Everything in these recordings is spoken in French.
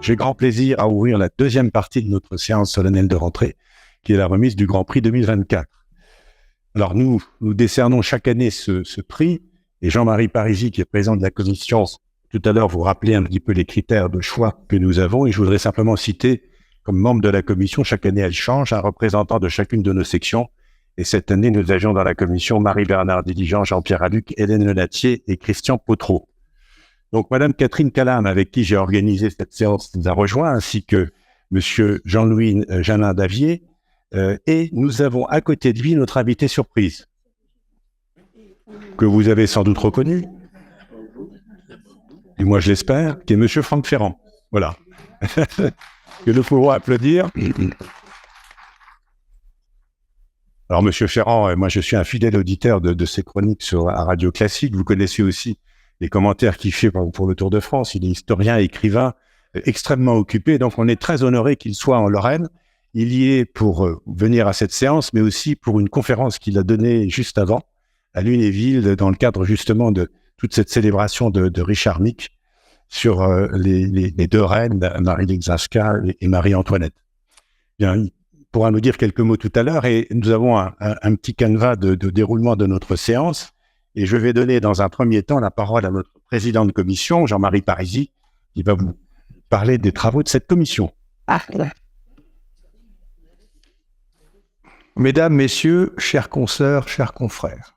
J'ai grand plaisir à ouvrir la deuxième partie de notre séance solennelle de rentrée, qui est la remise du Grand Prix 2024. Alors nous décernons chaque année ce prix, et Jean-Marie Parisi, qui est président de la commission, tout à l'heure vous rappelez un petit peu les critères de choix que nous avons, et je voudrais simplement citer, comme membre de la commission, chaque année elle change, un représentant de chacune de nos sections, et cette année nous avions dans la commission Marie-Bernard Diligent, Jean-Pierre Alluc, Hélène Lenatier et Christian Potreau. Donc, Madame Catherine Calam, avec qui j'ai organisé cette séance, nous a rejoint, ainsi que Monsieur Jean-Louis Janin d'Avier, et nous avons à côté de lui notre invité surprise, que vous avez sans doute reconnu, et moi je l'espère, qui est Monsieur Franck Ferrand. Voilà. Que nous pouvons applaudir. Alors, Monsieur Ferrand, moi je suis un fidèle auditeur de ses chroniques sur Radio Classique. Vous connaissez aussi les commentaires qu'il fait pour le Tour de France. Il est historien, écrivain, extrêmement occupé. Donc, on est très honoré qu'il soit en Lorraine. Il y est pour venir à cette séance, mais aussi pour une conférence qu'il a donnée juste avant, à Lunéville, dans le cadre justement de toute cette célébration de Richard Mink sur les deux reines, Marie Lexinska et Marie-Antoinette. Bien, il pourra nous dire quelques mots tout à l'heure, et nous avons un petit canevas de déroulement de notre séance. Et je vais donner dans un premier temps la parole à notre président de commission, Jean-Marie Parisi, qui va vous parler des travaux de cette commission. Mesdames, Messieurs, chers consoeurs, chers confrères,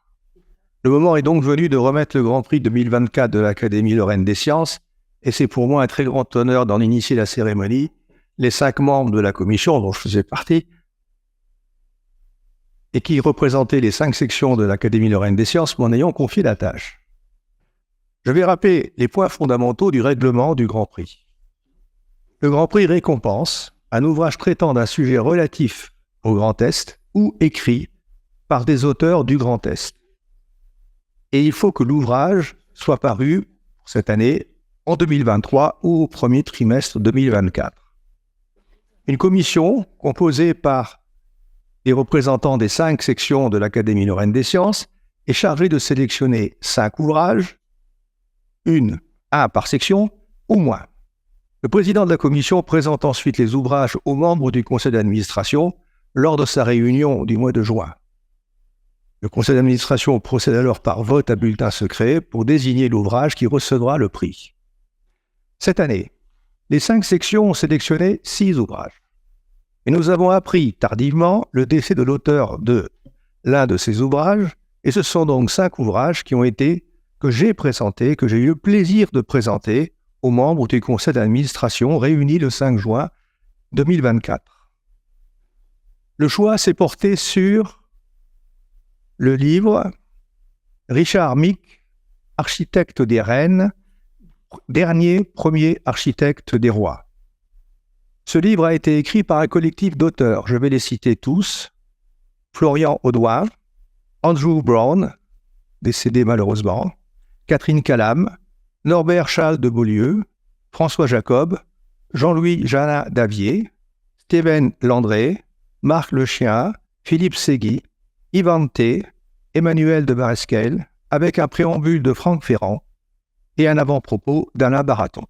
le moment est donc venu de remettre le Grand Prix 2024 de l'Académie Lorraine des Sciences, et c'est pour moi un très grand honneur d'en initier la cérémonie. Les 5 membres de la commission, dont je faisais partie, et qui représentaient les 5 sections de l'Académie Lorraine des Sciences, m'en ayant confié la tâche. Je vais rappeler les points fondamentaux du règlement du Grand Prix. Le Grand Prix récompense un ouvrage traitant d'un sujet relatif au Grand Est ou écrit par des auteurs du Grand Est. Et il faut que l'ouvrage soit paru cette année, en 2023 ou au premier trimestre 2024. Une commission composée par les représentants des 5 sections de l'Académie Lorraine des Sciences est chargé de sélectionner 5 ouvrages, un par section, ou moins. Le président de la commission présente ensuite les ouvrages aux membres du conseil d'administration lors de sa réunion du mois de juin. Le conseil d'administration procède alors par vote à bulletin secret pour désigner l'ouvrage qui recevra le prix. Cette année, les 5 sections ont sélectionné 6 ouvrages. Et nous avons appris tardivement le décès de l'auteur de l'un de ces ouvrages, et ce sont donc 5 ouvrages que j'ai présentés, que j'ai eu le plaisir de présenter aux membres du conseil d'administration réunis le 5 juin 2024. Le choix s'est porté sur le livre Richard Mink, architecte des reines, premier architecte des rois. Ce livre a été écrit par un collectif d'auteurs, je vais les citer tous: Florian Audouin, Andrew Brown, décédé malheureusement, Catherine Calam, Norbert Charles de Beaulieu, François Jacob, Jean-Louis Janin d'Avier, Steven Landré, Marc Lechien, Philippe Segui, Yvan T, Emmanuel de Maresquel, avec un préambule de Franck Ferrand et un avant-propos d'Alain Baraton.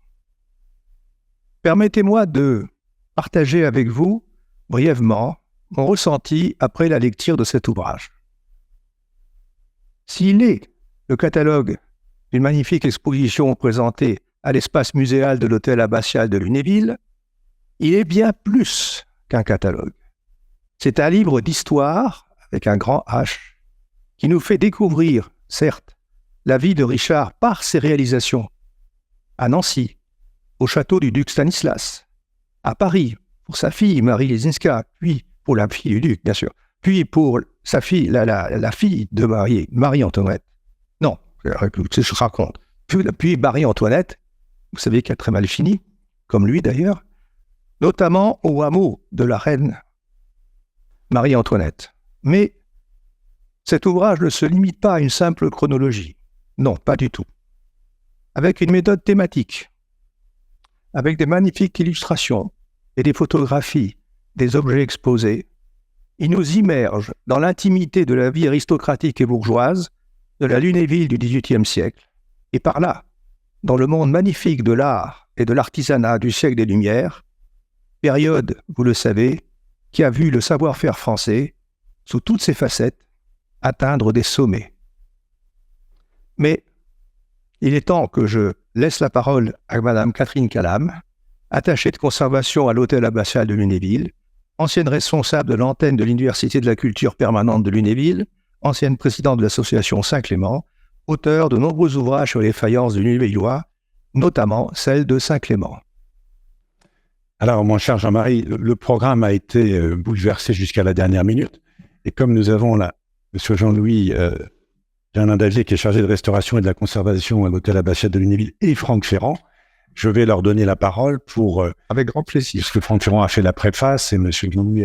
Permettez-moi de partager avec vous, brièvement, mon ressenti après la lecture de cet ouvrage. S'il est le catalogue d'une magnifique exposition présentée à l'espace muséal de l'hôtel abbatial de Lunéville, il est bien plus qu'un catalogue. C'est un livre d'histoire, avec un grand H, qui nous fait découvrir, certes, la vie de Richard par ses réalisations, à Nancy, au château du duc Stanislas, à Paris, pour sa fille Marie Lexinska, puis pour la fille du duc, bien sûr, puis pour sa fille, la fille de Marie-Antoinette. Non, je raconte. Puis Marie-Antoinette, vous savez qu'elle a très mal fini, comme lui d'ailleurs, notamment au hameau de la reine Marie-Antoinette. Mais cet ouvrage ne se limite pas à une simple chronologie. Non, pas du tout. Avec une méthode thématique. avec des magnifiques illustrations et des photographies des objets exposés. Il nous immerge dans l'intimité de la vie aristocratique et bourgeoise de la Lunéville du XVIIIe siècle, et par là, dans le monde magnifique de l'art et de l'artisanat du siècle des Lumières, période, vous le savez, qui a vu le savoir-faire français, sous toutes ses facettes, atteindre des sommets. Mais il est temps que je laisse la parole à Madame Catherine Calame, attachée de conservation à l'hôtel abbatial de Lunéville, ancienne responsable de l'antenne de l'Université de la culture permanente de Lunéville, ancienne présidente de l'association Saint-Clément, auteur de nombreux ouvrages sur les faïences de Lunévillois, notamment celle de Saint-Clément. Alors, mon cher Jean-Marie, le programme a été bouleversé jusqu'à la dernière minute. Et comme nous avons là, Monsieur Jean-Louis Jeannin Davier, qui est chargé de restauration et de la conservation à l'hôtel abbatial de Lunéville, et Franck Ferrand, je vais leur donner la parole pour... Avec grand plaisir. Puisque Franck Ferrand a fait la préface et Monsieur Jean-Louis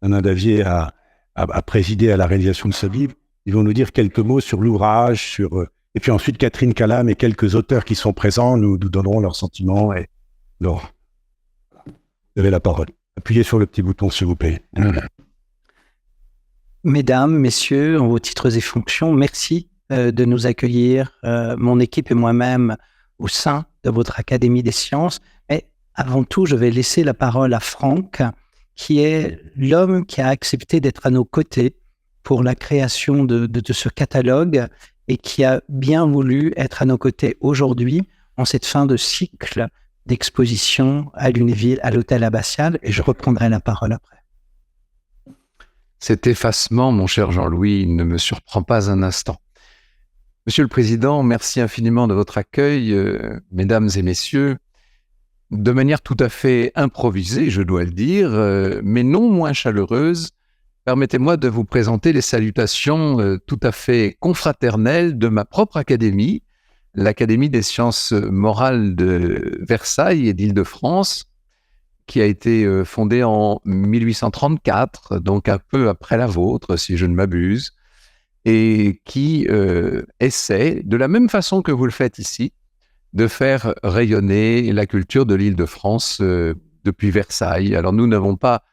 Jeannin Davier a présidé à la réalisation de ce livre. Ils vont nous dire quelques mots sur l'ouvrage, et puis ensuite Catherine Calame et quelques auteurs qui sont présents nous donneront leurs sentiments et leur... Vous avez la parole. Appuyez sur le petit bouton, s'il vous plaît. Mesdames, messieurs, en vos titres et fonctions, merci de nous accueillir, mon équipe et moi-même, au sein de votre Académie des sciences. Mais avant tout, je vais laisser la parole à Franck, qui est l'homme qui a accepté d'être à nos côtés pour la création de ce catalogue et qui a bien voulu être à nos côtés aujourd'hui en cette fin de cycle d'exposition à Lunéville, à l'hôtel abbatial, et je reprendrai la parole après. Cet effacement, mon cher Jean-Louis, ne me surprend pas un instant. Monsieur le Président, merci infiniment de votre accueil, mesdames et messieurs, de manière tout à fait improvisée, je dois le dire, mais non moins chaleureuse. Permettez-moi de vous présenter les salutations tout à fait confraternelles de ma propre académie, l'Académie des sciences morales de Versailles et d'Île-de-France, qui a été fondée en 1834, donc un peu après la vôtre, si je ne m'abuse, et qui essaie, de la même façon que vous le faites ici, de faire rayonner la culture de l'Île-de-France depuis Versailles. Alors nous n'avons pas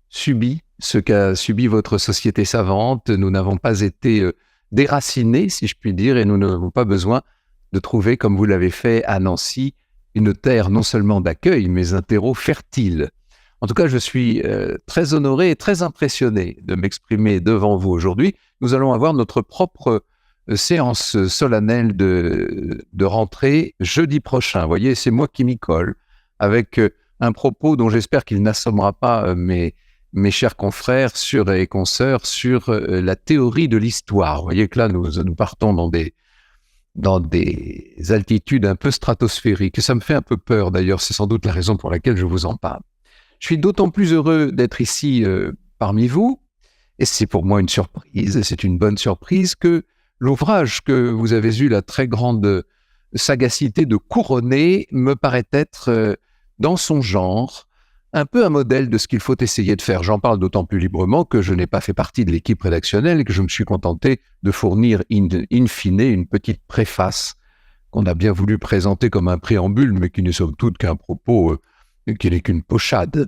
subi ce qu'a subi votre société savante, nous n'avons pas été déracinés, si je puis dire, et nous n'avons pas besoin de trouver, comme vous l'avez fait à Nancy, une terre non seulement d'accueil, mais un terreau fertile. En tout cas, je suis très honoré et très impressionné de m'exprimer devant vous aujourd'hui. Nous allons avoir notre propre séance solennelle de rentrée jeudi prochain. Vous voyez, c'est moi qui m'y colle, avec un propos dont j'espère qu'il n'assommera pas mes chers confrères et consoeurs sur la théorie de l'histoire. Vous voyez que là, nous partons dans des altitudes un peu stratosphériques. Et ça me fait un peu peur d'ailleurs, c'est sans doute la raison pour laquelle je vous en parle. Je suis d'autant plus heureux d'être ici parmi vous, et c'est pour moi une surprise, et c'est une bonne surprise, que l'ouvrage que vous avez eu la très grande sagacité de couronner me paraît être dans son genre, un peu un modèle de ce qu'il faut essayer de faire. J'en parle d'autant plus librement que je n'ai pas fait partie de l'équipe rédactionnelle et que je me suis contenté de fournir in fine une petite préface qu'on a bien voulu présenter comme un préambule, mais qui n'est somme toute qu'un propos qui n'est qu'une pochade.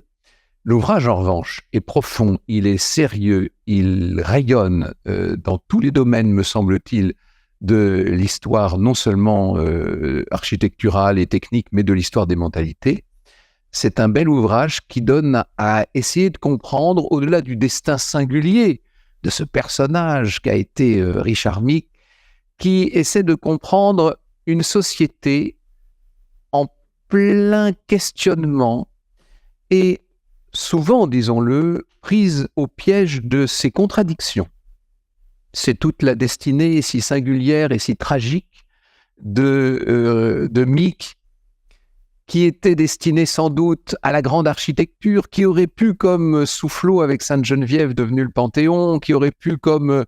L'ouvrage, en revanche, est profond, il est sérieux, il rayonne dans tous les domaines, me semble-t-il, de l'histoire non seulement architecturale et technique, mais de l'histoire des mentalités. C'est un bel ouvrage qui donne à essayer de comprendre, au-delà du destin singulier de ce personnage qu'a été Richard Micke, qui essaie de comprendre une société en plein questionnement et souvent, disons-le, prise au piège de ses contradictions. C'est toute la destinée si singulière et si tragique de Micke, qui était destiné sans doute à la grande architecture, qui aurait pu, comme Soufflot avec Sainte-Geneviève devenu le Panthéon, qui aurait pu, comme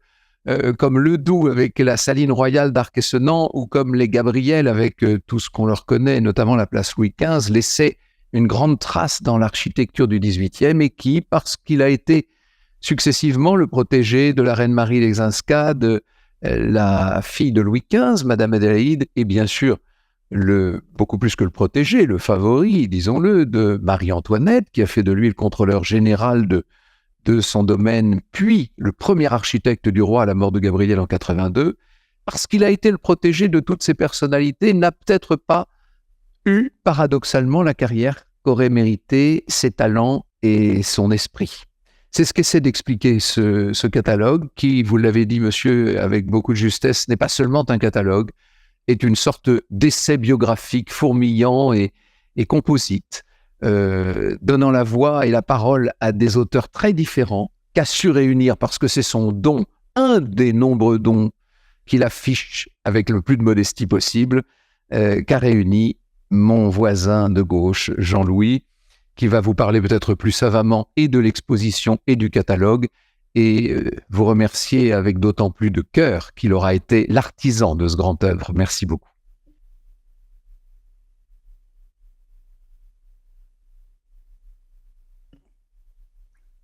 Ledoux avec la Saline Royale d'Arc-et-Senans, ou comme les Gabriel avec tout ce qu'on leur connaît, notamment la place Louis XV, laisser une grande trace dans l'architecture du XVIIIe, et qui, parce qu'il a été successivement le protégé de la reine Marie Leszczyńska, de la fille de Louis XV, Madame Adélaïde, et bien sûr beaucoup plus que le protégé, le favori, disons-le, de Marie-Antoinette, qui a fait de lui le contrôleur général de son domaine, puis le premier architecte du roi à la mort de Gabriel en 82, parce qu'il a été le protégé de toutes ces personnalités, n'a peut-être pas eu, paradoxalement, la carrière qu'auraient mérité ses talents et son esprit. C'est ce qu'essaie d'expliquer ce catalogue, qui, vous l'avez dit, monsieur, avec beaucoup de justesse, n'est pas seulement un catalogue, est une sorte d'essai biographique fourmillant et composite, donnant la voix et la parole à des auteurs très différents, qu'a su réunir, parce que c'est son don, un des nombreux dons qu'il affiche avec le plus de modestie possible, qu'a réuni mon voisin de gauche, Jean-Louis, qui va vous parler peut-être plus savamment et de l'exposition et du catalogue, et vous remercier avec d'autant plus de cœur qu'il aura été l'artisan de ce grand œuvre. Merci beaucoup.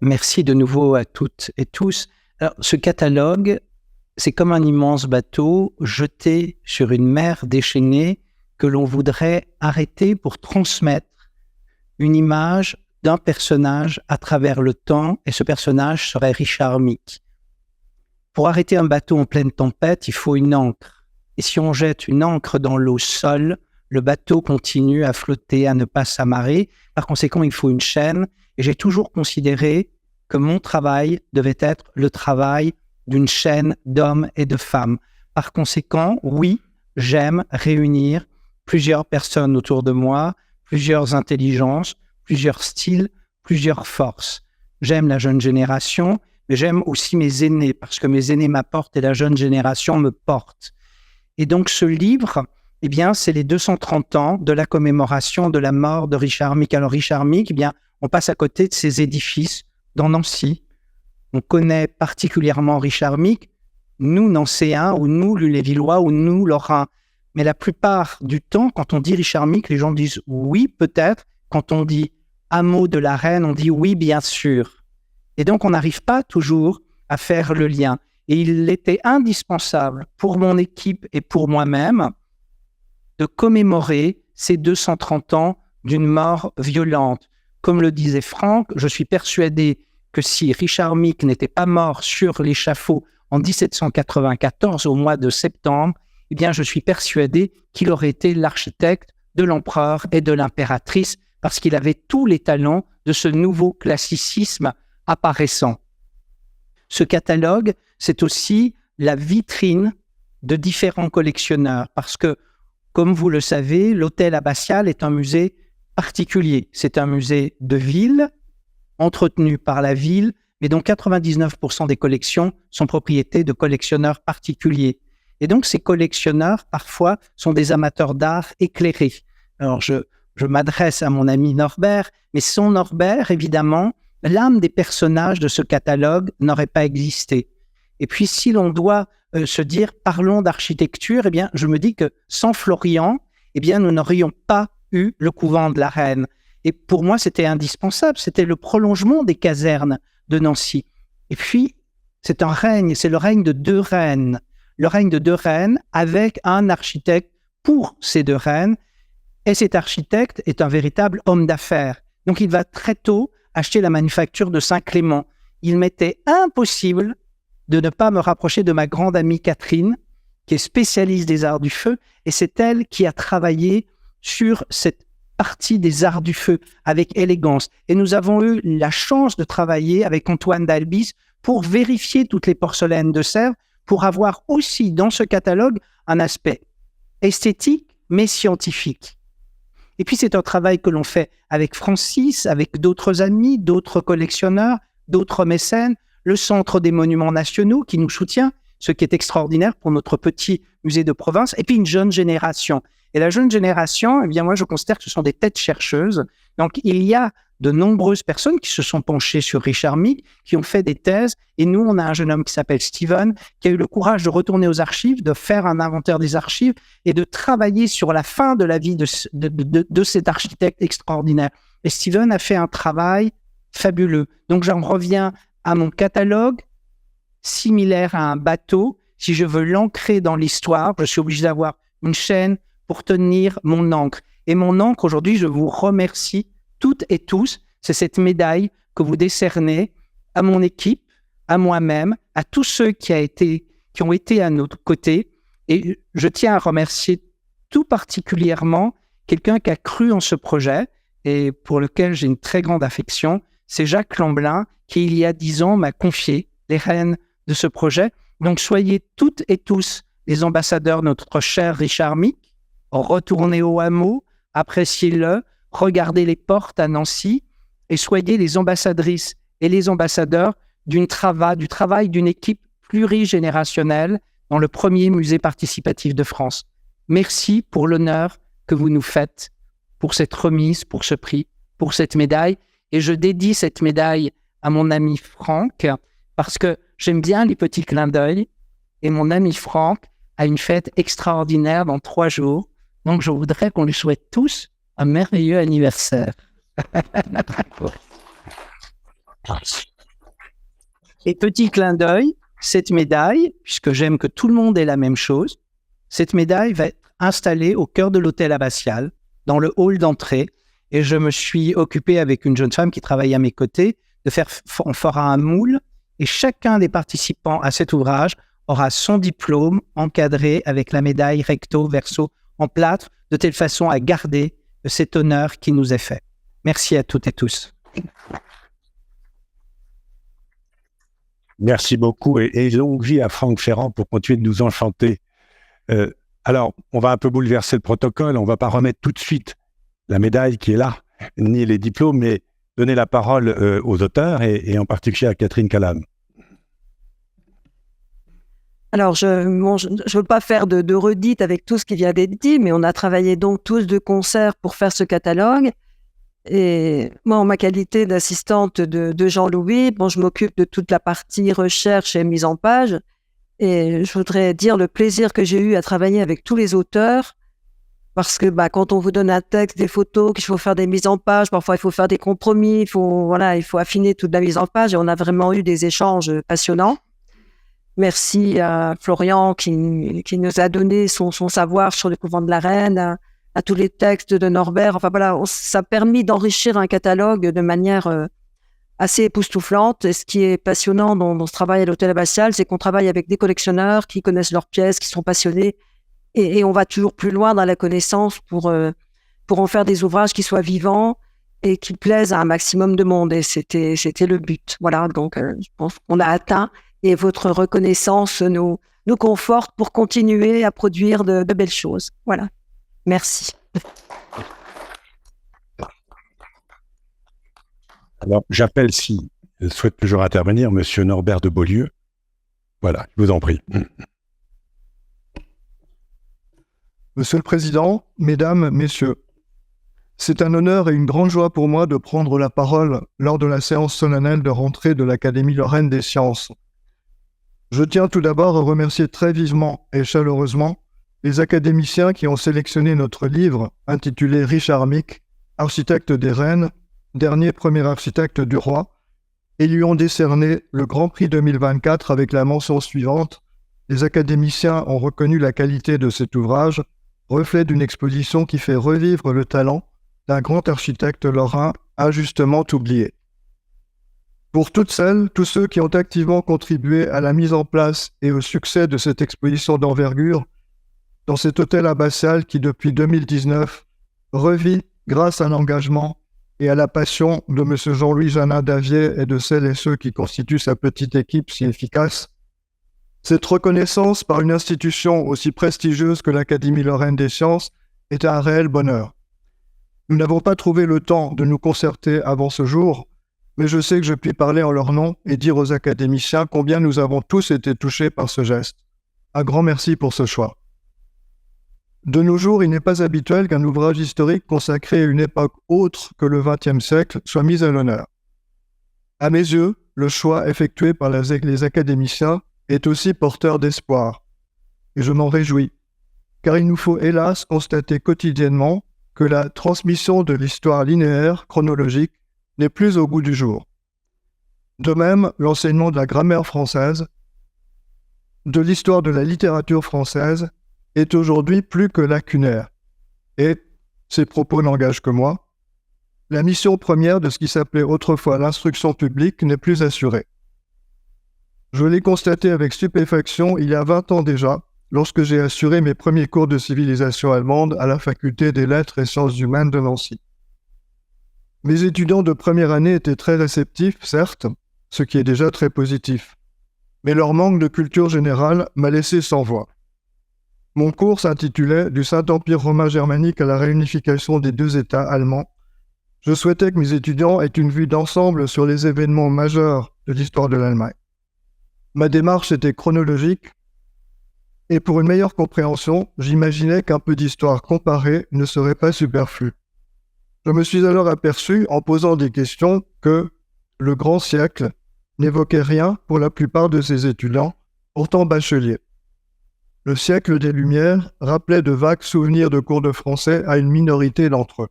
Merci de nouveau à toutes et tous. Alors, ce catalogue, c'est comme un immense bateau jeté sur une mer déchaînée que l'on voudrait arrêter pour transmettre une image d'un personnage à travers le temps, et ce personnage serait Richard Micke. Pour arrêter un bateau en pleine tempête, il faut une ancre. Et si on jette une ancre dans l'eau seule, le bateau continue à flotter, à ne pas s'amarrer. Par conséquent, il faut une chaîne. Et j'ai toujours considéré que mon travail devait être le travail d'une chaîne d'hommes et de femmes. Par conséquent, oui, j'aime réunir plusieurs personnes autour de moi, plusieurs intelligences, plusieurs styles, plusieurs forces. J'aime la jeune génération, mais j'aime aussi mes aînés, parce que mes aînés m'apportent et la jeune génération me porte. Et donc ce livre, eh bien, c'est les 230 ans de la commémoration de la mort de Richard Micke. Alors Richard Micke, eh bien, on passe à côté de ses édifices dans Nancy. On connaît particulièrement Richard Micke, nous Nancéens, ou nous Lunévillois, ou nous Lorrains. Mais la plupart du temps, quand on dit Richard Micke, les gens disent oui, peut-être. Quand on dit hameau de la Reine, on dit oui, bien sûr. Et donc, on n'arrive pas toujours à faire le lien. Et il était indispensable pour mon équipe et pour moi-même de commémorer ces 230 ans d'une mort violente. Comme le disait Franck, je suis persuadé que si Richard Micke n'était pas mort sur l'échafaud en 1794, au mois de septembre, eh bien, je suis persuadé qu'il aurait été l'architecte de l'empereur et de l'impératrice, parce qu'il avait tous les talents de ce nouveau classicisme apparaissant. Ce catalogue, c'est aussi la vitrine de différents collectionneurs, parce que, comme vous le savez, l'hôtel abbatial est un musée particulier. C'est un musée de ville, entretenu par la ville, mais dont 99% des collections sont propriétés de collectionneurs particuliers. Et donc, ces collectionneurs, parfois, sont des amateurs d'art éclairés. Alors, je m'adresse à mon ami Norbert, mais sans Norbert, évidemment, l'âme des personnages de ce catalogue n'aurait pas existé. Et puis, si l'on doit se dire « parlons d'architecture », eh bien, je me dis que sans Florian, eh bien, nous n'aurions pas eu le couvent de la Reine. Et pour moi, c'était indispensable. C'était le prolongement des casernes de Nancy. Et puis, c'est un règne, c'est le règne de deux reines. Le règne de deux reines avec un architecte pour ces deux reines. Et cet architecte est un véritable homme d'affaires. Donc, il va très tôt acheter la manufacture de Saint-Clément. Il m'était impossible de ne pas me rapprocher de ma grande amie Catherine, qui est spécialiste des arts du feu, et c'est elle qui a travaillé sur cette partie des arts du feu avec élégance. Et nous avons eu la chance de travailler avec Antoine d'Albis pour vérifier toutes les porcelaines de Sèvres, pour avoir aussi dans ce catalogue un aspect esthétique, mais scientifique. Et puis c'est un travail que l'on fait avec Francis, avec d'autres amis, d'autres collectionneurs, d'autres mécènes, le Centre des Monuments Nationaux qui nous soutient, ce qui est extraordinaire pour notre petit musée de province, et puis une jeune génération. Et la jeune génération, eh bien moi je considère que ce sont des têtes chercheuses. Donc il y a de nombreuses personnes qui se sont penchées sur Richard Micke, qui ont fait des thèses, et nous on a un jeune homme qui s'appelle Steven, qui a eu le courage de retourner aux archives, de faire un inventaire des archives, et de travailler sur la fin de la vie de cet architecte extraordinaire. Et Steven a fait un travail fabuleux. Donc j'en reviens à mon catalogue, similaire à un bateau. Si je veux l'ancrer dans l'histoire, je suis obligé d'avoir une chaîne, pour tenir mon encre. Et mon encre, aujourd'hui, je vous remercie toutes et tous. C'est cette médaille que vous décernez à mon équipe, à moi-même, à tous ceux qui ont été à notre côté. Et je tiens à remercier tout particulièrement quelqu'un qui a cru en ce projet et pour lequel j'ai une très grande affection. C'est Jacques Lamblin qui, il y a 10 ans, m'a confié les rênes de ce projet. Donc, soyez toutes et tous les ambassadeurs de notre cher Richard Mick. Retournez au hameau, appréciez-le, regardez les portes à Nancy et soyez les ambassadrices et les ambassadeurs du travail d'une équipe plurigénérationnelle dans le premier musée participatif de France. Merci pour l'honneur que vous nous faites, pour cette remise, pour ce prix, pour cette médaille. Et je dédie cette médaille à mon ami Franck parce que j'aime bien les petits clins d'œil. Et mon ami Franck a une fête extraordinaire dans 3 jours. Donc, je voudrais qu'on lui souhaite tous un merveilleux anniversaire. Et petit clin d'œil, cette médaille, puisque j'aime que tout le monde ait la même chose, cette médaille va être installée au cœur de l'hôtel abbatial, dans le hall d'entrée. Et je me suis occupé avec une jeune femme qui travaille à mes côtés on fera un moule et chacun des participants à cet ouvrage aura son diplôme encadré avec la médaille recto verso en plâtre, de telle façon à garder cet honneur qui nous est fait. Merci à toutes et tous. Merci beaucoup et longue vie à Franck Ferrand pour continuer de nous enchanter. Alors, on va un peu bouleverser le protocole, on ne va pas remettre tout de suite la médaille qui est là, ni les diplômes, mais donner la parole aux auteurs et en particulier à Catherine Calame. Alors, je ne veux pas faire de redite avec tout ce qui vient d'être dit, mais on a travaillé donc tous de concert pour faire ce catalogue. Et moi, en ma qualité d'assistante de Jean-Louis, je m'occupe de toute la partie recherche et mise en page. Et je voudrais dire le plaisir que j'ai eu à travailler avec tous les auteurs, parce que quand on vous donne un texte, des photos, qu'il faut faire des mises en page, parfois il faut faire des compromis, il faut affiner toute la mise en page. Et on a vraiment eu des échanges passionnants. Merci à Florian qui nous a donné son savoir sur le couvent de la Reine, à tous les textes de Norbert. Enfin voilà, ça a permis d'enrichir un catalogue de manière assez époustouflante. Et ce qui est passionnant dans ce travail à l'hôtel abbatial, c'est qu'on travaille avec des collectionneurs qui connaissent leurs pièces, qui sont passionnés. Et on va toujours plus loin dans la connaissance pour en faire des ouvrages qui soient vivants et qui plaisent à un maximum de monde. Et c'était le but. Voilà, donc je pense qu'on a atteint. Et votre reconnaissance nous conforte pour continuer à produire de belles choses. Voilà. Merci. Alors, j'appelle, s'il souhaite toujours intervenir, Monsieur Norbert de Beaulieu. Voilà, je vous en prie. Monsieur le Président, Mesdames, Messieurs, c'est un honneur et une grande joie pour moi de prendre la parole lors de la séance solennelle de rentrée de l'Académie Lorraine des Sciences. Je tiens tout d'abord à remercier très vivement et chaleureusement les académiciens qui ont sélectionné notre livre intitulé Richard Mick, architecte des Reines, dernier premier architecte du roi, et lui ont décerné le Grand Prix 2024 avec la mention suivante. Les académiciens ont reconnu la qualité de cet ouvrage, reflet d'une exposition qui fait revivre le talent d'un grand architecte lorrain injustement oublié. Pour toutes celles, tous ceux qui ont activement contribué à la mise en place et au succès de cette exposition d'envergure, dans cet hôtel abbatial qui, depuis 2019, revit grâce à l'engagement et à la passion de M. Jean-Louis Janin d'Avier et de celles et ceux qui constituent sa petite équipe si efficace. Cette reconnaissance par une institution aussi prestigieuse que l'Académie Lorraine des Sciences est un réel bonheur. Nous n'avons pas trouvé le temps de nous concerter avant ce jour, mais je sais que je puis parler en leur nom et dire aux académiciens combien nous avons tous été touchés par ce geste. Un grand merci pour ce choix. De nos jours, il n'est pas habituel qu'un ouvrage historique consacré à une époque autre que le XXe siècle soit mis à l'honneur. À mes yeux, le choix effectué par les académiciens est aussi porteur d'espoir. Et je m'en réjouis, car il nous faut hélas constater quotidiennement que la transmission de l'histoire linéaire, chronologique, n'est plus au goût du jour. De même, l'enseignement de la grammaire française, de l'histoire de la littérature française, est aujourd'hui plus que lacunaire. Et, ces propos n'engagent que moi, la mission première de ce qui s'appelait autrefois l'instruction publique n'est plus assurée. Je l'ai constaté avec stupéfaction il y a 20 ans déjà, lorsque j'ai assuré mes premiers cours de civilisation allemande à la faculté des lettres et sciences humaines de Nancy. Mes étudiants de première année étaient très réceptifs, certes, ce qui est déjà très positif, mais leur manque de culture générale m'a laissé sans voix. Mon cours s'intitulait « Du Saint-Empire romain germanique à la réunification des deux États allemands ». Je souhaitais que mes étudiants aient une vue d'ensemble sur les événements majeurs de l'histoire de l'Allemagne. Ma démarche était chronologique, et pour une meilleure compréhension, j'imaginais qu'un peu d'histoire comparée ne serait pas superflu. Je me suis alors aperçu, en posant des questions, que le grand siècle n'évoquait rien pour la plupart de ses étudiants, pourtant bacheliers. Le siècle des Lumières rappelait de vagues souvenirs de cours de français à une minorité d'entre eux.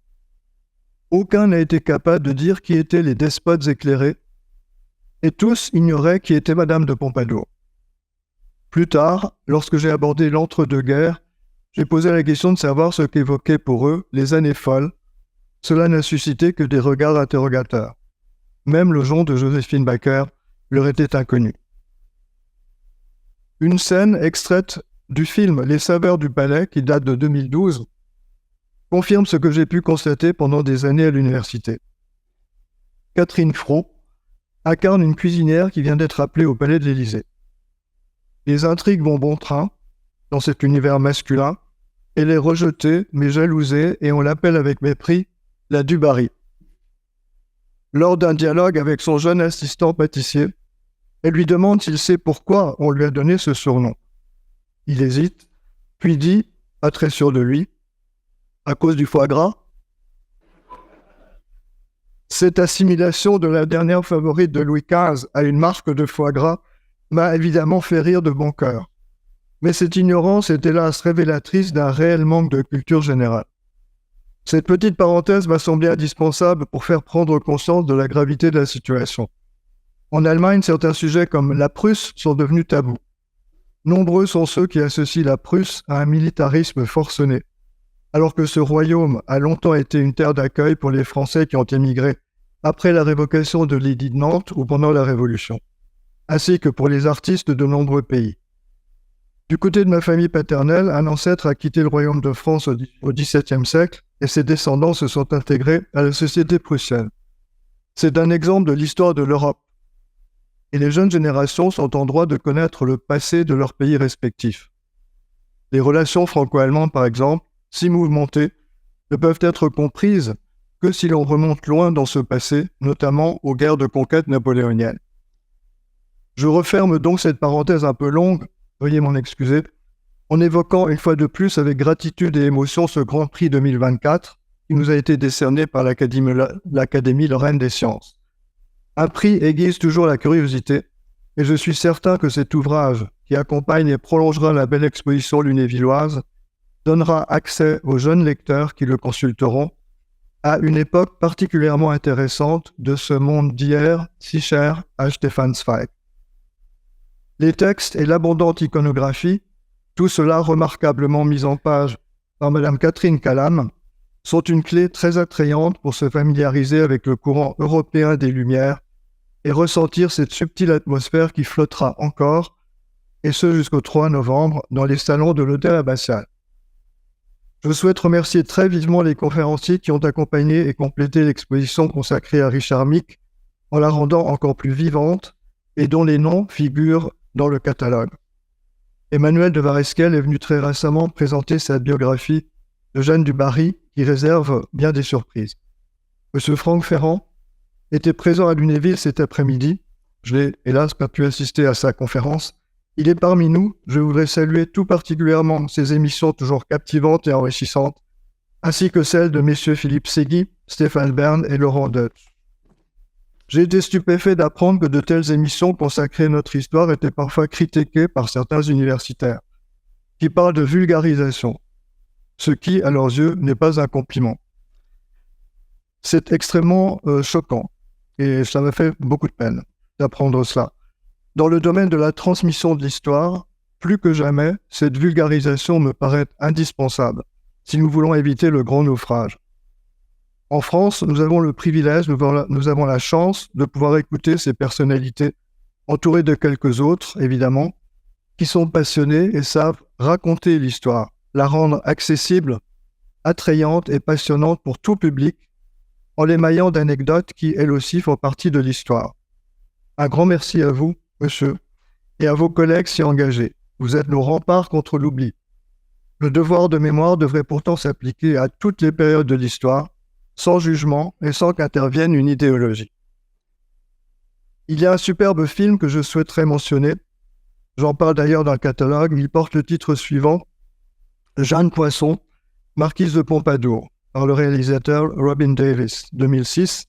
Aucun n'a été capable de dire qui étaient les despotes éclairés, et tous ignoraient qui était Madame de Pompadour. Plus tard, lorsque j'ai abordé l'entre-deux-guerres, j'ai posé la question de savoir ce qu'évoquaient pour eux les années folles. Cela n'a suscité que des regards interrogateurs. Même le nom de Joséphine Baker leur était inconnu. Une scène extraite du film Les Saveurs du Palais, qui date de 2012, confirme ce que j'ai pu constater pendant des années à l'université. Catherine Fro incarne une cuisinière qui vient d'être appelée au Palais de l'Élysée. Les intrigues vont bon train dans cet univers masculin. Elle est rejetée, mais jalousée, et on l'appelle avec mépris la Dubarry. Lors d'un dialogue avec son jeune assistant pâtissier, elle lui demande s'il sait pourquoi on lui a donné ce surnom. Il hésite, puis dit, pas très sûr de lui, « À cause du foie gras ?» Cette assimilation de la dernière favorite de Louis XV à une marque de foie gras m'a évidemment fait rire de bon cœur. Mais cette ignorance est hélas révélatrice d'un réel manque de culture générale. Cette petite parenthèse m'a semblé indispensable pour faire prendre conscience de la gravité de la situation. En Allemagne, certains sujets comme la Prusse sont devenus tabous. Nombreux sont ceux qui associent la Prusse à un militarisme forcené, alors que ce royaume a longtemps été une terre d'accueil pour les Français qui ont émigré après la révocation de l'édit de Nantes ou pendant la Révolution, ainsi que pour les artistes de nombreux pays. Du côté de ma famille paternelle, un ancêtre a quitté le royaume de France au XVIIe siècle et ses descendants se sont intégrés à la société prussienne. C'est un exemple de l'histoire de l'Europe. Et les jeunes générations sont en droit de connaître le passé de leurs pays respectifs. Les relations franco-allemandes, par exemple, si mouvementées, ne peuvent être comprises que si l'on remonte loin dans ce passé, notamment aux guerres de conquête napoléoniennes. Je referme donc cette parenthèse un peu longue, veuillez m'en excuser, en évoquant une fois de plus avec gratitude et émotion ce Grand Prix 2024 qui nous a été décerné par l'Académie Lorraine des Sciences. Un prix aiguise toujours la curiosité, et je suis certain que cet ouvrage, qui accompagne et prolongera la belle exposition lunévilloise, donnera accès aux jeunes lecteurs qui le consulteront à une époque particulièrement intéressante de ce monde d'hier si cher à Stefan Zweig. Les textes et l'abondante iconographie, tout cela remarquablement mis en page par Madame Catherine Calame, sont une clé très attrayante pour se familiariser avec le courant européen des Lumières et ressentir cette subtile atmosphère qui flottera encore, et ce jusqu'au 3 novembre, dans les salons de l'hôtel abbatial. Je souhaite remercier très vivement les conférenciers qui ont accompagné et complété l'exposition consacrée à Richard Mick en la rendant encore plus vivante et dont les noms figurent dans le catalogue. Emmanuel de Vareskel est venu très récemment présenter sa biographie de Jeanne du Barry qui réserve bien des surprises. M. Franck Ferrand était présent à Lunéville cet après-midi. Je n'ai hélas pas pu assister à sa conférence. Il est parmi nous. Je voudrais saluer tout particulièrement ses émissions toujours captivantes et enrichissantes, ainsi que celles de messieurs Philippe Segui, Stéphane Bern et Laurent Deutsch. J'ai été stupéfait d'apprendre que de telles émissions consacrées à notre histoire étaient parfois critiquées par certains universitaires, qui parlent de vulgarisation, ce qui, à leurs yeux, n'est pas un compliment. C'est extrêmement choquant, et ça m'a fait beaucoup de peine d'apprendre cela. Dans le domaine de la transmission de l'histoire, plus que jamais, cette vulgarisation me paraît indispensable, si nous voulons éviter le grand naufrage. En France, nous avons le privilège, nous avons la chance de pouvoir écouter ces personnalités, entourées de quelques autres, évidemment, qui sont passionnés et savent raconter l'histoire, la rendre accessible, attrayante et passionnante pour tout public, en l'émaillant d'anecdotes qui, elles aussi, font partie de l'histoire. Un grand merci à vous, monsieur, et à vos collègues si engagés. Vous êtes nos remparts contre l'oubli. Le devoir de mémoire devrait pourtant s'appliquer à toutes les périodes de l'histoire, sans jugement et sans qu'intervienne une idéologie. Il y a un superbe film que je souhaiterais mentionner. J'en parle d'ailleurs dans le catalogue. Il porte le titre suivant, Jeanne Poisson, Marquise de Pompadour, par le réalisateur Robin Davis, 2006,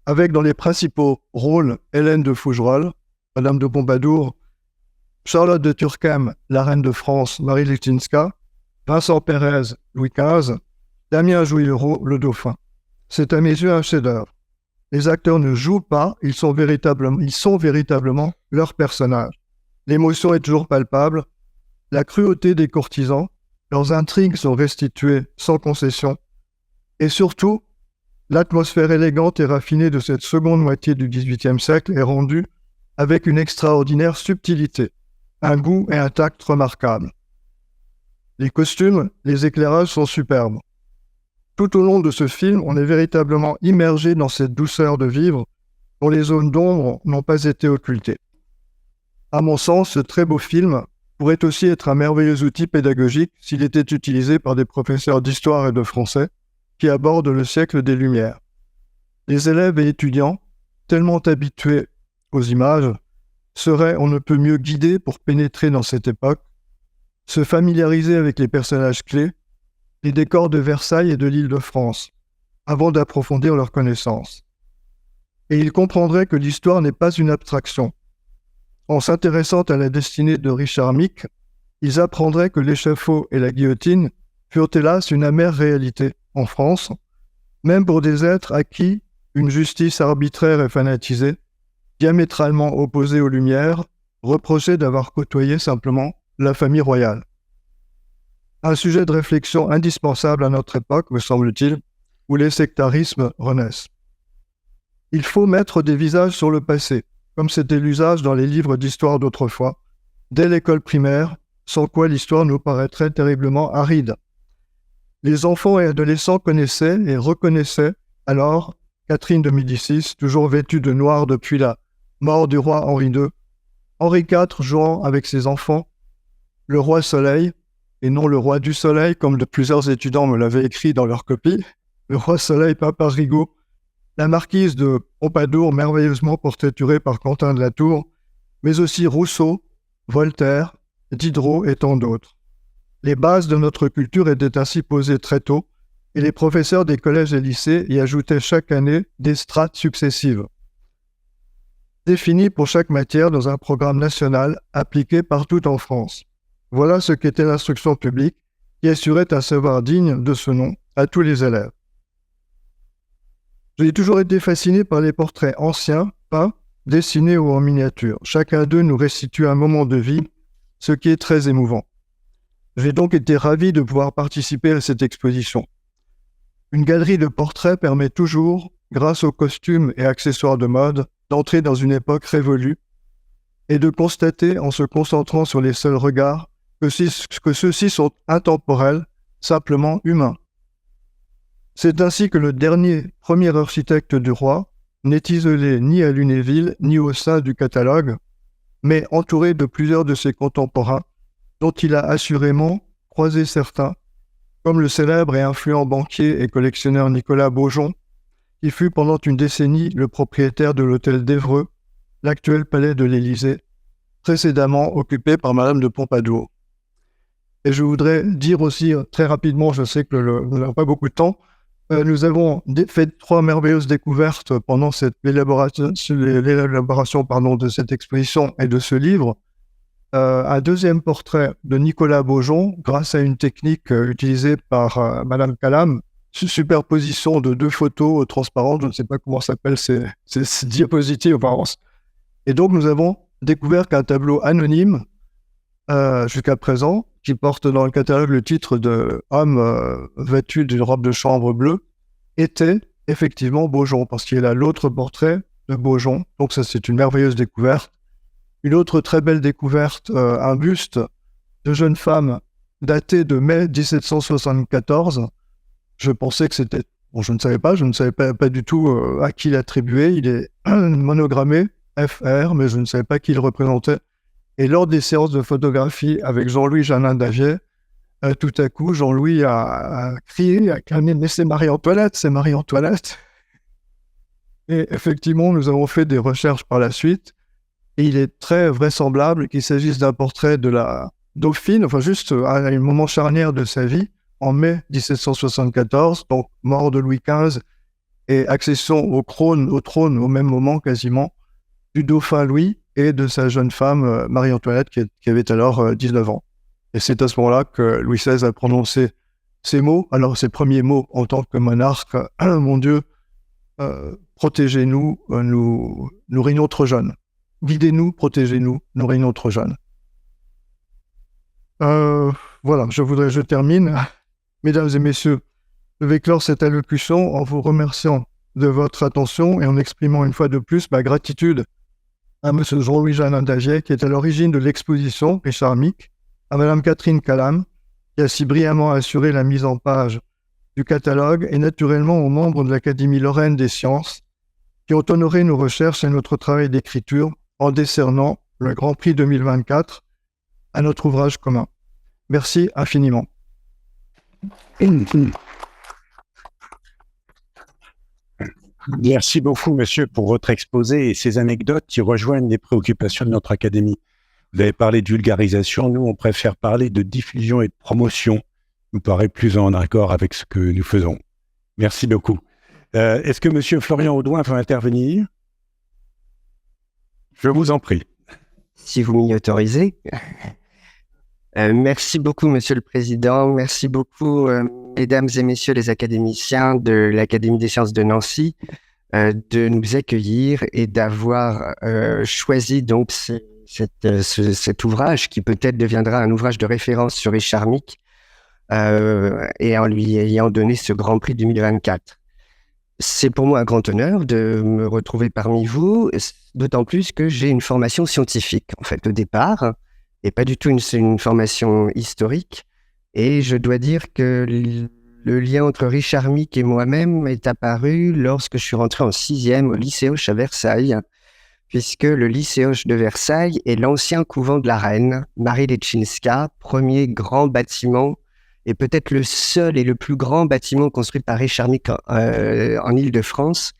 avec dans les principaux rôles Hélène de Fougerolles, Madame de Pompadour, Charlotte de Turckheim, la reine de France, Marie Leczinska, Vincent Pérez, Louis XV, Damien Jouillereau, le dauphin. C'est à mes yeux un chef-d'œuvre. Les acteurs ne jouent pas, ils sont véritablement leurs personnages. L'émotion est toujours palpable, la cruauté des courtisans, leurs intrigues sont restituées sans concession, et surtout, l'atmosphère élégante et raffinée de cette seconde moitié du XVIIIe siècle est rendue avec une extraordinaire subtilité, un goût et un tact remarquables. Les costumes, les éclairages sont superbes. Tout au long de ce film, on est véritablement immergé dans cette douceur de vivre dont les zones d'ombre n'ont pas été occultées. À mon sens, ce très beau film pourrait aussi être un merveilleux outil pédagogique s'il était utilisé par des professeurs d'histoire et de français qui abordent le siècle des Lumières. Les élèves et étudiants, tellement habitués aux images, seraient on ne peut mieux guidés pour pénétrer dans cette époque, se familiariser avec les personnages clés, les décors de Versailles et de l'Île-de-France, avant d'approfondir leurs connaissances. Et ils comprendraient que l'histoire n'est pas une abstraction. En s'intéressant à la destinée de Richard Mick, ils apprendraient que l'échafaud et la guillotine furent hélas une amère réalité en France, même pour des êtres à qui une justice arbitraire et fanatisée, diamétralement opposée aux Lumières, reprochait d'avoir côtoyé simplement la famille royale. Un sujet de réflexion indispensable à notre époque, me semble-t-il, où les sectarismes renaissent. Il faut mettre des visages sur le passé, comme c'était l'usage dans les livres d'histoire d'autrefois, dès l'école primaire, sans quoi l'histoire nous paraîtrait terriblement aride. Les enfants et adolescents connaissaient et reconnaissaient alors Catherine de Médicis, toujours vêtue de noir depuis la mort du roi Henri II, Henri IV jouant avec ses enfants, le roi Soleil, et non le roi du Soleil, comme de plusieurs étudiants me l'avaient écrit dans leur copie, le roi Soleil Paparigo, la marquise de Pompadour, merveilleusement portraiturée par Quentin de la Tour, mais aussi Rousseau, Voltaire, Diderot et tant d'autres. Les bases de notre culture étaient ainsi posées très tôt, et les professeurs des collèges et lycées y ajoutaient chaque année des strates successives, définies pour chaque matière dans un programme national appliqué partout en France. Voilà ce qu'était l'instruction publique, qui assurait un savoir digne de ce nom à tous les élèves. J'ai toujours été fasciné par les portraits anciens, peints, dessinés ou en miniature. Chacun d'eux nous restitue un moment de vie, ce qui est très émouvant. J'ai donc été ravi de pouvoir participer à cette exposition. Une galerie de portraits permet toujours, grâce aux costumes et accessoires de mode, d'entrer dans une époque révolue et de constater, en se concentrant sur les seuls regards, que ceux-ci sont intemporels, simplement humains. C'est ainsi que le premier architecte du roi n'est isolé ni à Lunéville ni au sein du catalogue, mais entouré de plusieurs de ses contemporains, dont il a assurément croisé certains, comme le célèbre et influent banquier et collectionneur Nicolas Beaujon, qui fut pendant une décennie le propriétaire de l'hôtel d'Évreux, l'actuel palais de l'Élysée, précédemment occupé par Madame de Pompadour. Et je voudrais dire aussi très rapidement, je sais que nous n'avons pas beaucoup de temps, nous avons fait 3 merveilleuses découvertes pendant l'élaboration de cette exposition et de ce livre. Un deuxième portrait de Nicolas Beaujon, grâce à une technique utilisée par Madame Calam, superposition de 2 photos transparentes, je ne sais pas comment s'appellent ces diapositives apparemment. Et donc nous avons découvert qu'un tableau anonyme, jusqu'à présent, qui porte dans le catalogue le titre de homme vêtu d'une robe de chambre bleue, était effectivement Beaujon, parce qu'il a l'autre portrait de Beaujon. Donc ça, c'est une merveilleuse découverte. Une autre très belle découverte, un buste de jeune femme daté de mai 1774. Je pensais que c'était... Bon, je ne savais pas du tout à qui l'attribuer. Il est monogrammé FR, mais je ne savais pas qui le représentait. Et lors des séances de photographie avec Jean-Louis Janin-Dagier, tout à coup, Jean-Louis a crié, a clamé « Mais c'est Marie-Antoinette, c'est Marie-Antoinette !» Et effectivement, nous avons fait des recherches par la suite, et il est très vraisemblable qu'il s'agisse d'un portrait de la dauphine, enfin juste à un moment charnière de sa vie, en mai 1774, donc mort de Louis XV, et accession au trône au même moment quasiment, du dauphin Louis et de sa jeune femme Marie-Antoinette qui avait alors 19 ans. Et c'est à ce moment-là que Louis XVI a prononcé ces mots, alors ses premiers mots en tant que monarque, « Mon Dieu, protégez-nous, nous régnons trop jeunes. Guidez-nous, protégez-nous, nous régnons trop jeunes. » Voilà, je termine. Mesdames et messieurs, je vais clore cette allocution en vous remerciant de votre attention et en exprimant une fois de plus ma gratitude à M. Jean-Louis Janin-Dagier, qui est à l'origine de l'exposition Richard Mick, à Mme Catherine Calam, qui a si brillamment assuré la mise en page du catalogue, et naturellement aux membres de l'Académie Lorraine des Sciences, qui ont honoré nos recherches et notre travail d'écriture en décernant le Grand Prix 2024 à notre ouvrage commun. Merci infiniment. Merci beaucoup, monsieur, pour votre exposé et ces anecdotes qui rejoignent les préoccupations de notre académie. Vous avez parlé de vulgarisation. Nous, on préfère parler de diffusion et de promotion. Nous paraît plus en accord avec ce que nous faisons. Merci beaucoup. Est-ce que monsieur Florian Audouin veut intervenir? Je vous en prie. Si vous m'y autorisez. Merci beaucoup, Monsieur le Président. Merci beaucoup, Mesdames et Messieurs les académiciens de l'Académie des sciences de Nancy, de nous accueillir et d'avoir choisi donc cet ouvrage qui peut-être deviendra un ouvrage de référence sur Richard Mick et en lui ayant donné ce Grand Prix 2024. C'est pour moi un grand honneur de me retrouver parmi vous, d'autant plus que j'ai une formation scientifique, en fait, au départ, et pas du tout une formation historique. Et je dois dire que le lien entre Richard Mick et moi-même est apparu lorsque je suis rentré en 6e au lycée Hoche à Versailles, puisque le lycée Hoche de Versailles est l'ancien couvent de la reine, Marie Leczinska, premier grand bâtiment, et peut-être le seul et le plus grand bâtiment construit par Richard Mick en Île-de-France.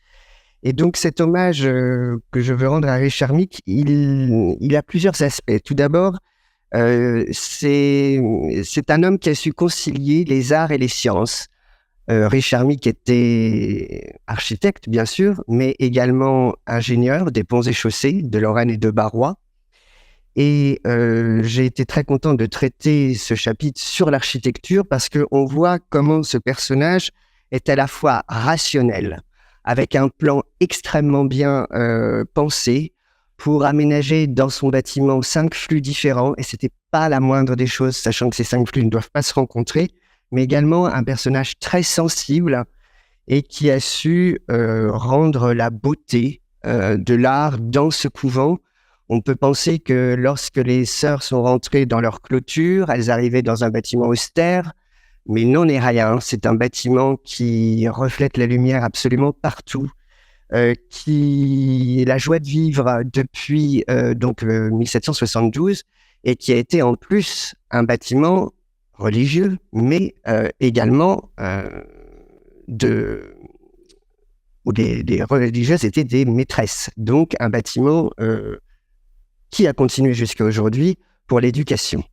Et donc cet hommage que je veux rendre à Richard Mick, il a plusieurs aspects. Tout d'abord, c'est un homme qui a su concilier les arts et les sciences. Richard Mick était architecte, bien sûr, mais également ingénieur des ponts et chaussées de Lorraine et de Barrois. Et j'ai été très content de traiter ce chapitre sur l'architecture parce qu'on voit comment ce personnage est à la fois rationnel, avec un plan extrêmement bien pensé pour aménager dans son bâtiment 5 flux différents. Et c'était pas la moindre des choses, sachant que ces 5 flux ne doivent pas se rencontrer, mais également un personnage très sensible et qui a su rendre la beauté de l'art dans ce couvent. On peut penser que lorsque les sœurs sont rentrées dans leur clôture, elles arrivaient dans un bâtiment austère, mais non n'est rien. C'est un bâtiment qui reflète la lumière absolument partout, qui est la joie de vivre depuis 1772 et qui a été en plus un bâtiment religieux, mais également où les religieuses étaient des maîtresses. Donc un bâtiment qui a continué jusqu'à aujourd'hui pour l'éducation.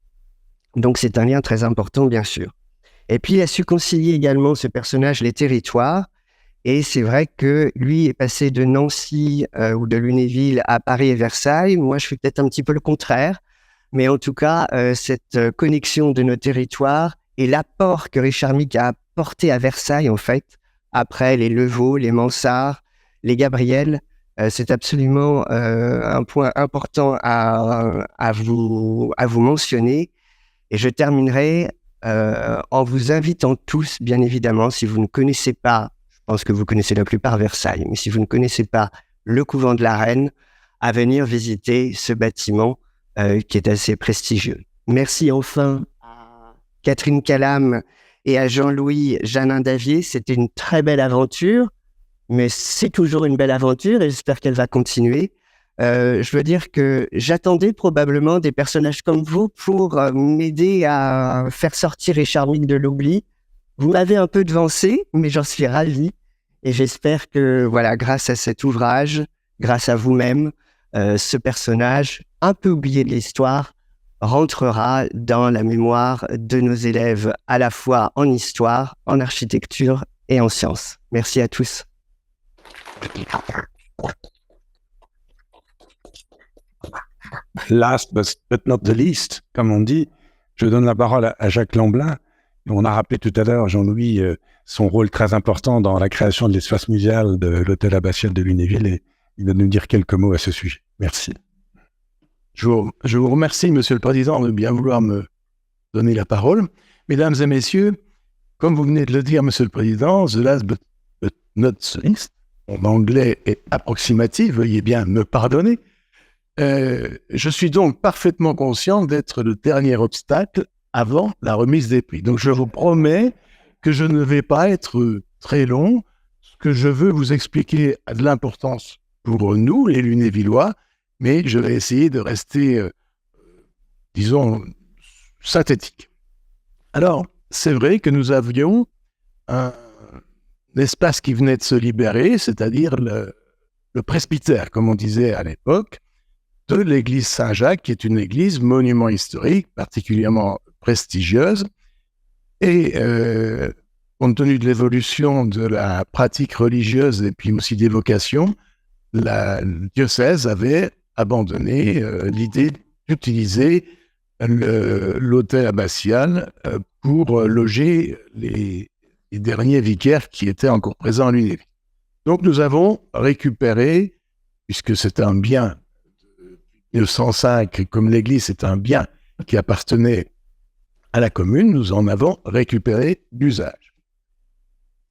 Donc c'est un lien très important, bien sûr. Et puis il a su concilier également ce personnage les territoires, et c'est vrai que lui est passé de Nancy ou de Lunéville à Paris et Versailles. Moi je fais peut-être un petit peu le contraire, mais en tout cas cette connexion de nos territoires et l'apport que Richard Mick a apporté à Versailles en fait, après les Levaux, les Mansart, les Gabriel, c'est absolument un point important à vous mentionner. Et je terminerai en vous invitant tous, bien évidemment, si vous ne connaissez pas, je pense que vous connaissez la plupart Versailles, mais si vous ne connaissez pas le couvent de la Reine, à venir visiter ce bâtiment qui est assez prestigieux. Merci enfin à Catherine Calam et à Jean-Louis Janin-Davier. C'était une très belle aventure, mais c'est toujours une belle aventure et j'espère qu'elle va continuer. Je veux dire que j'attendais probablement des personnages comme vous pour m'aider à faire sortir Richard Mille de l'oubli. Vous m'avez un peu devancé, mais j'en suis ravi. Et j'espère que, voilà, grâce à cet ouvrage, grâce à vous-même, ce personnage, un peu oublié de l'histoire, rentrera dans la mémoire de nos élèves, à la fois en histoire, en architecture et en sciences. Merci à tous. Last but not the least, comme on dit, je donne la parole à Jacques Lamblin. On a rappelé tout à l'heure, Jean-Louis, son rôle très important dans la création de l'espace muséal de l'hôtel abbatial de Lunéville, et il va nous dire quelques mots à ce sujet. Merci. Je vous remercie, Monsieur le Président, de bien vouloir me donner la parole. Mesdames et Messieurs, comme vous venez de le dire, Monsieur le Président, the last but not the least, mon anglais est approximatif, veuillez bien me pardonner. Je suis donc parfaitement conscient d'être le dernier obstacle avant la remise des prix. Donc je vous promets que je ne vais pas être très long. Ce que je veux vous expliquer a de l'importance pour nous, les Lunévillois, mais je vais essayer de rester, disons, synthétique. Alors, c'est vrai que nous avions un espace qui venait de se libérer, c'est-à-dire le presbytère, comme on disait à l'époque, de l'église Saint-Jacques, qui est une église monument historique, particulièrement prestigieuse. Et compte tenu de l'évolution de la pratique religieuse et puis aussi des vocations, le diocèse avait abandonné l'idée d'utiliser l'hôtel abbatial pour loger les derniers vicaires qui étaient encore présents à Lunéville. Donc nous avons récupéré, puisque c'est un bien de 1905, comme l'église est un bien qui appartenait à la commune, nous en avons récupéré l'usage.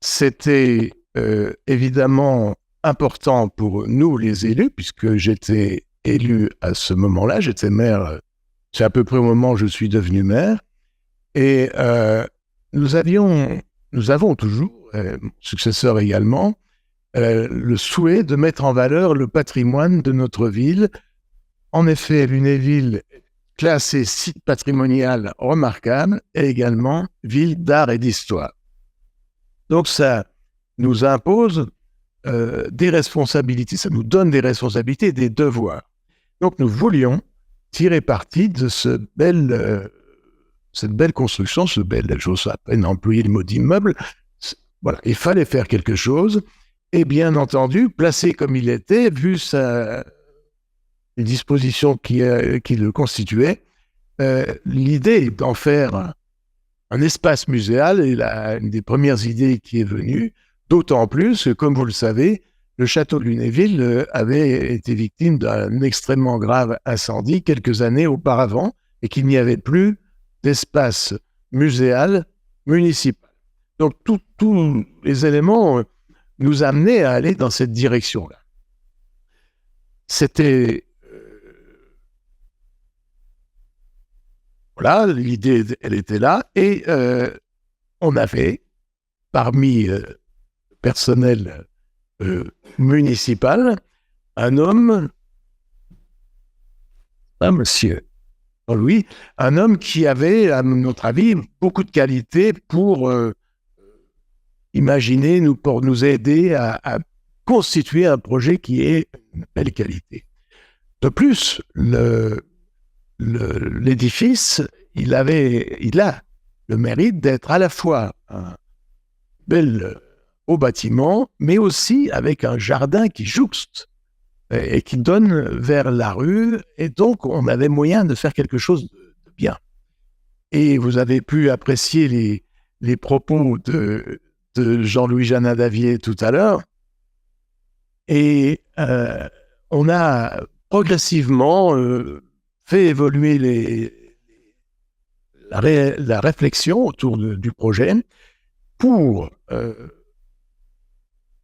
C'était évidemment important pour nous, les élus, puisque j'étais élu à ce moment-là, j'étais maire, c'est à peu près au moment où je suis devenu maire, et nous avons toujours, mon successeur également, le souhait de mettre en valeur le patrimoine de notre ville. En effet, Lunéville est classée site patrimonial remarquable et également ville d'art et d'histoire. Donc ça nous impose des responsabilités, ça nous donne des responsabilités et des devoirs. Donc nous voulions tirer parti de cette belle construction, j'ose à peine employer le mot d'immeuble. Voilà, il fallait faire quelque chose. Et bien entendu, placé comme il était, vu les dispositions qui le constituaient, l'idée d'en faire un espace muséal est une des premières idées qui est venue, d'autant plus que, comme vous le savez, le château de Lunéville avait été victime d'un extrêmement grave incendie quelques années auparavant et qu'il n'y avait plus d'espace muséal municipal. Donc tous les éléments nous amenaient à aller dans cette direction-là. C'était... voilà, l'idée, elle était là, et on avait, parmi le personnel municipal, un homme, monsieur Louis, un homme qui avait, à notre avis, beaucoup de qualités pour imaginer, pour nous aider à constituer un projet qui ait une belle qualité. De plus, l'édifice, il a le mérite d'être à la fois un bel beau bâtiment, mais aussi avec un jardin qui jouxte et qui donne vers la rue, et donc on avait moyen de faire quelque chose de bien. Et vous avez pu apprécier les propos de Jean-Louis Janin-Davier tout à l'heure, et on a progressivement fait évoluer la réflexion autour du projet pour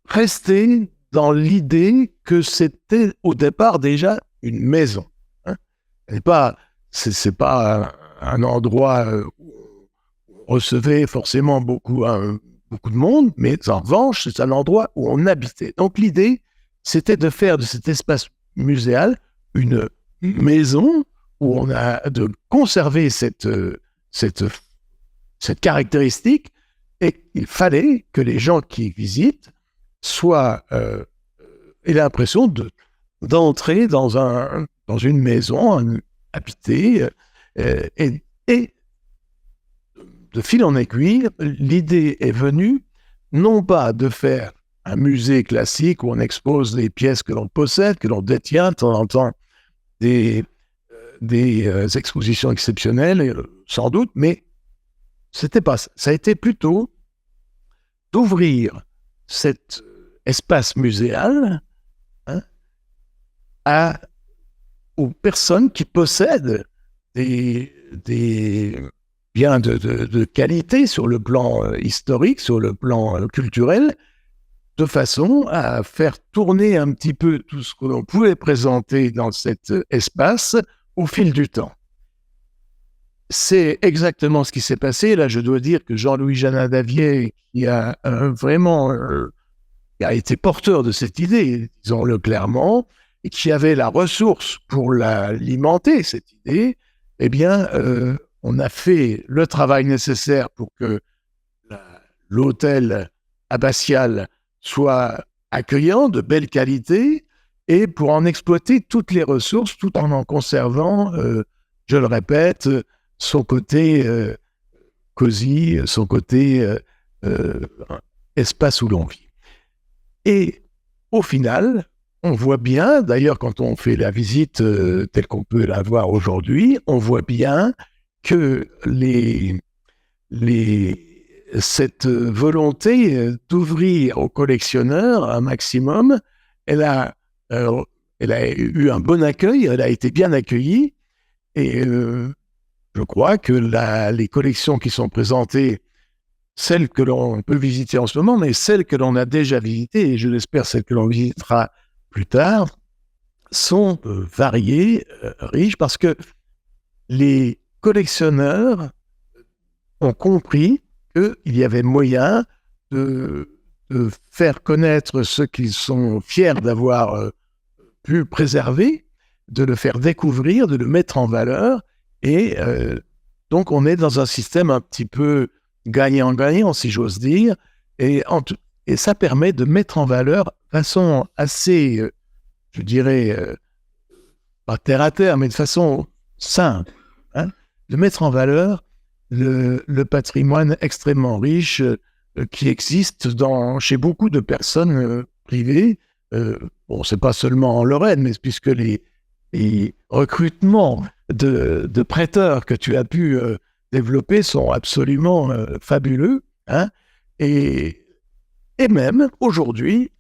rester dans l'idée que c'était au départ déjà une maison. Hein. C'est pas un endroit où on recevait forcément beaucoup de monde, mais en revanche, c'est un endroit où on habitait. Donc l'idée, c'était de faire de cet espace muséal une maison où on a de conserver cette caractéristique, et il fallait que les gens qui visitent aient l'impression d'entrer dans une maison habitée, et de fil en aiguille, l'idée est venue non pas de faire un musée classique où on expose les pièces que l'on possède, que l'on détient, de temps en temps des expositions exceptionnelles, sans doute, mais c'était pas ça. Ça a été plutôt d'ouvrir cet espace muséal, hein, aux personnes qui possèdent des biens de qualité sur le plan historique, sur le plan culturel, de façon à faire tourner un petit peu tout ce que l'on pouvait présenter dans cet espace au fil du temps. C'est exactement ce qui s'est passé. Là, je dois dire que Jean-Louis Janin-Davier, qui a qui a été porteur de cette idée, disons-le clairement, et qui avait la ressource pour l'alimenter, cette idée, eh bien, on a fait le travail nécessaire pour que l'hôtel abbatial soit accueillant, de belle qualité, et pour en exploiter toutes les ressources, tout en conservant, je le répète, son côté cosy, son côté espace où l'on vit. Et au final, on voit bien, d'ailleurs quand on fait la visite telle qu'on peut la voir aujourd'hui, on voit bien que cette volonté d'ouvrir aux collectionneurs un maximum, elle a eu un bon accueil, elle a été bien accueillie, et je crois que les collections qui sont présentées, celles que l'on peut visiter en ce moment, mais celles que l'on a déjà visitées, et je l'espère celles que l'on visitera plus tard, sont variées, riches, parce que les collectionneurs ont compris qu'il y avait moyen de faire connaître ce qu'ils sont fiers d'avoir pu préserver, de le faire découvrir, de le mettre en valeur, et donc on est dans un système un petit peu gagnant-gagnant, si j'ose dire, et ça permet de mettre en valeur de façon assez, je dirais, pas terre à terre, mais de façon simple, hein, de mettre en valeur le patrimoine extrêmement riche qui existe chez beaucoup de personnes privées. Bon, c'est pas seulement en Lorraine, mais puisque les recrutements de prêteurs que tu as pu développer sont absolument fabuleux, hein, et même aujourd'hui,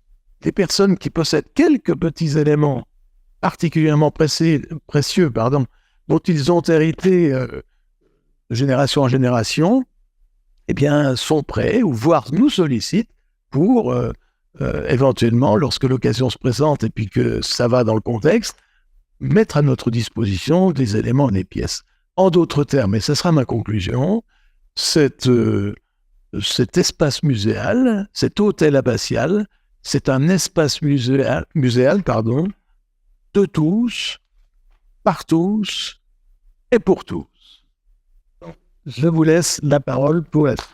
les personnes qui possèdent quelques petits éléments particulièrement précieux, dont ils ont hérité de génération en génération, eh bien, sont prêts, ou voire nous sollicitent pour éventuellement, lorsque l'occasion se présente et puis que ça va dans le contexte, mettre à notre disposition des éléments, des pièces. En d'autres termes, et ce sera ma conclusion, cet espace muséal, cet hôtel abbatial, c'est un espace muséal, de tous, par tous et pour tous. Je vous laisse la parole pour être.